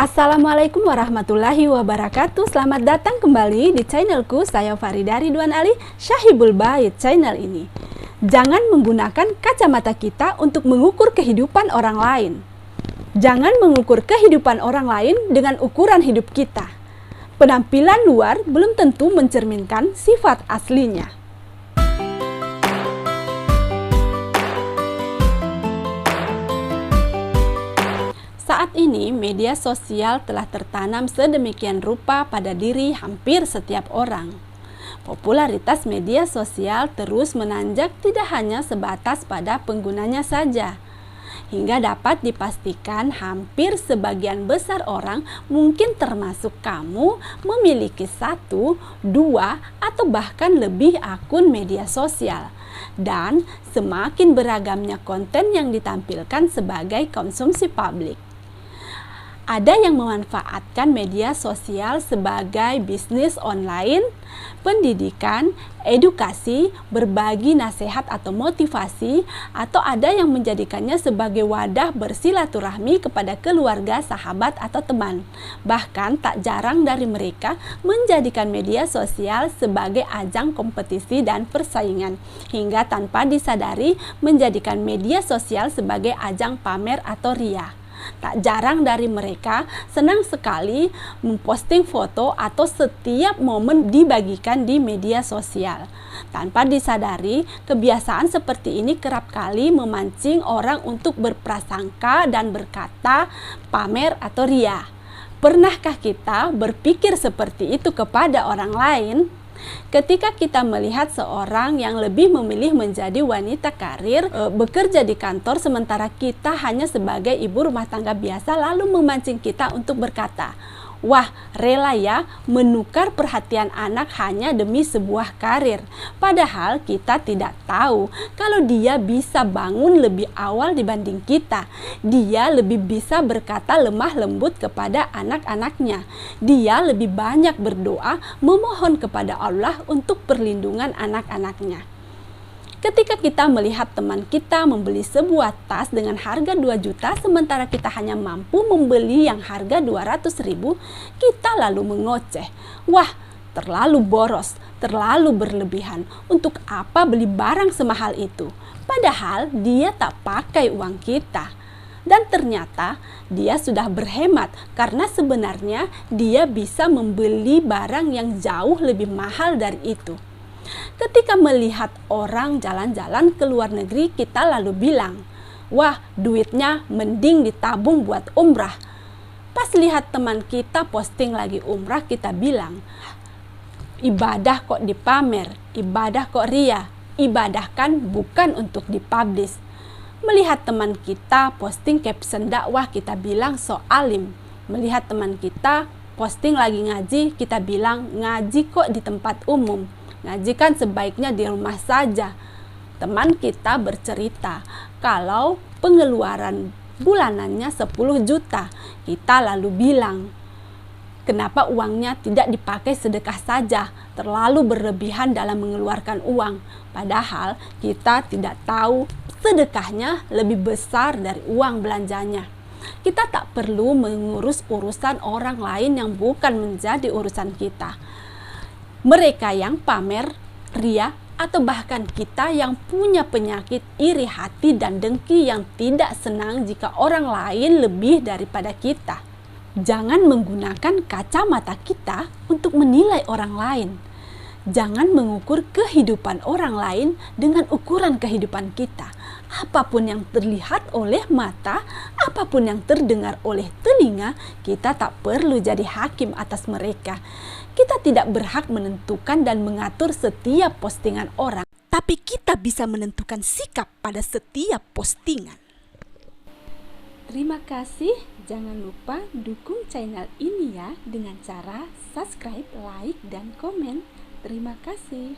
Assalamualaikum warahmatullahi wabarakatuh. Selamat datang kembali di channelku. Saya Farida Ridwan Ali, Syahibul Bait channel ini. Jangan menggunakan kacamata kita untuk mengukur kehidupan orang lain. Jangan mengukur kehidupan orang lain dengan ukuran hidup kita. Penampilan luar belum tentu mencerminkan sifat aslinya. Saat ini, media sosial telah tertanam sedemikian rupa pada diri hampir setiap orang. Popularitas media sosial terus menanjak tidak hanya sebatas pada penggunanya saja. Hingga dapat dipastikan hampir sebagian besar orang, mungkin termasuk kamu, memiliki 1, 2, atau bahkan lebih akun media sosial. Dan semakin beragamnya konten yang ditampilkan sebagai konsumsi publik. Ada yang memanfaatkan media sosial sebagai bisnis online, pendidikan, edukasi, berbagi nasihat atau motivasi, atau ada yang menjadikannya sebagai wadah bersilaturahmi kepada keluarga, sahabat, atau teman. Bahkan tak jarang dari mereka menjadikan media sosial sebagai ajang kompetisi dan persaingan, hingga tanpa disadari menjadikan media sosial sebagai ajang pamer atau ria. Tak jarang dari mereka senang sekali memposting foto atau setiap momen dibagikan di media sosial. Tanpa disadari, kebiasaan seperti ini kerap kali memancing orang untuk berprasangka dan berkata pamer atau ria. Pernahkah kita berpikir seperti itu kepada orang lain? Ketika kita melihat seorang yang lebih memilih menjadi wanita karir, bekerja di kantor sementara kita hanya sebagai ibu rumah tangga biasa, lalu memancing kita untuk berkata, wah, rela ya menukar perhatian anak hanya demi sebuah karir. Padahal kita tidak tahu kalau dia bisa bangun lebih awal dibanding kita. Dia lebih bisa berkata lemah lembut kepada anak-anaknya. Dia lebih banyak berdoa memohon kepada Allah untuk perlindungan anak-anaknya. Ketika kita melihat teman kita membeli sebuah tas dengan harga 2 juta sementara kita hanya mampu membeli yang harga 200.000, kita lalu mengoceh. Wah, terlalu boros, terlalu berlebihan. Untuk apa beli barang semahal itu? Padahal dia tak pakai uang kita. Dan ternyata dia sudah berhemat karena sebenarnya dia bisa membeli barang yang jauh lebih mahal dari itu. Ketika melihat orang jalan-jalan ke luar negeri, kita lalu bilang, wah, duitnya mending ditabung buat umrah. Pas lihat teman kita posting lagi umrah, kita bilang, ibadah kok dipamer, ibadah kok ria, ibadah kan bukan untuk dipublish. Melihat teman kita posting caption dakwah, kita bilang so alim. Melihat teman kita posting lagi ngaji, kita bilang ngaji kok di tempat umum. Ngaji kan sebaiknya di rumah saja. Teman kita bercerita kalau pengeluaran bulanannya 10 juta. Kita lalu bilang, kenapa uangnya tidak dipakai sedekah saja? Terlalu berlebihan dalam mengeluarkan uang. Padahal kita tidak tahu sedekahnya lebih besar dari uang belanjanya. Kita tak perlu mengurus urusan orang lain yang bukan menjadi urusan kita. Mereka yang pamer, ria, atau bahkan kita yang punya penyakit iri hati dan dengki yang tidak senang jika orang lain lebih daripada kita. Jangan menggunakan kacamata kita untuk menilai orang lain. Jangan mengukur kehidupan orang lain dengan ukuran kehidupan kita. Apapun yang terlihat oleh mata, apapun yang terdengar oleh telinga, kita tak perlu jadi hakim atas mereka. Kita tidak berhak menentukan dan mengatur setiap postingan orang, tapi kita bisa menentukan sikap pada setiap postingan. Terima kasih, jangan lupa dukung channel ini ya dengan cara subscribe, like, dan komen. Terima kasih.